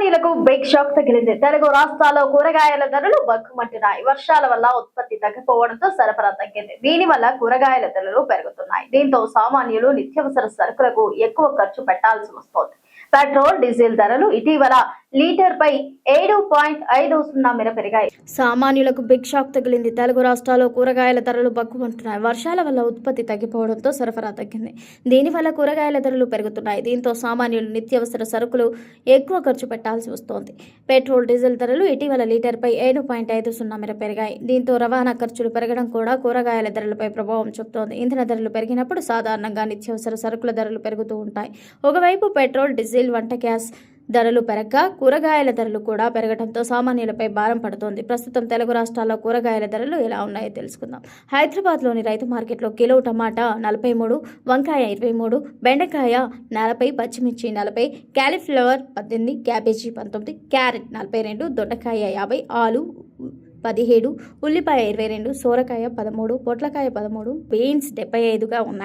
సామాన్యులకు big shock తగిలింది. తెలుగు రాష్ట్రాల్లో కూరగాయల ధరలు బగ్గుమంటున్నాయి. వర్షాల వల్ల ఉత్పత్తి తగ్గిపోవడంతో సరఫరా తగ్గింది. దీని వల్ల కూరగాయల ధరలు పెరుగుతున్నాయి. దీంతో సామాన్యులు నిత్యావసర సరుకులకు ఎక్కువ ఖర్చు పెట్టాల్సి వస్తోంది. పెట్రోల్, డీజిల్ ధరలు ఇటీవల లీటర్ పై 7.50 మేర పెరిగాయి. సామాన్యులకు బిగ్ షాక్ తగిలింది. తెలుగు రాష్ట్రాల్లో కూరగాయల ధరలు బగ్గుమంటున్నాయి. వర్షాల వల్ల ఉత్పత్తి తగ్గిపోవడంతో సరఫరా తగ్గింది. దీనివల్ల కూరగాయల ధరలు పెరుగుతున్నాయి. దీంతో సామాన్యులు నిత్యావసర సరుకులు ఎక్కువ ఖర్చు పెట్టాల్సి వస్తోంది. పెట్రోల్, డీజిల్ ధరలు ఇటీవల లీటర్ పై 7.50 మేర పెరిగాయి. దీంతో రవాణా ఖర్చులు పెరగడం కూడా కూరగాయల ధరలపై ప్రభావం చూపుతోంది. ఇంధన ధరలు పెరిగినప్పుడు సాధారణంగా నిత్యావసర సరుకుల ధరలు పెరుగుతూ ఉంటాయి. ఒకవైపు పెట్రోల్, డీజిల్, వంట గ్యాస్ ధరలు పెరగక కూరగాయల ధరలు కూడా పెరగడంతో సామాన్యులపై భారం పడుతోంది. ప్రస్తుతం తెలుగు రాష్ట్రాల్లో కూరగాయల ధరలు ఎలా ఉన్నాయో తెలుసుకుందాం. హైదరాబాద్లోని రైతు మార్కెట్లో కిలో టమాటా 43, వంకాయ 23, బెండకాయ 40, పచ్చిమిర్చి 40, క్యాలీఫ్లవర్ 18, క్యాబేజీ 19, క్యారెట్ 42, దొండకాయ 50, ఆలు 17, ఉల్లిపాయ 22, సోరకాయ 13, పొట్లకాయ 13, బీన్స్ 75గా ఉన్నాయి.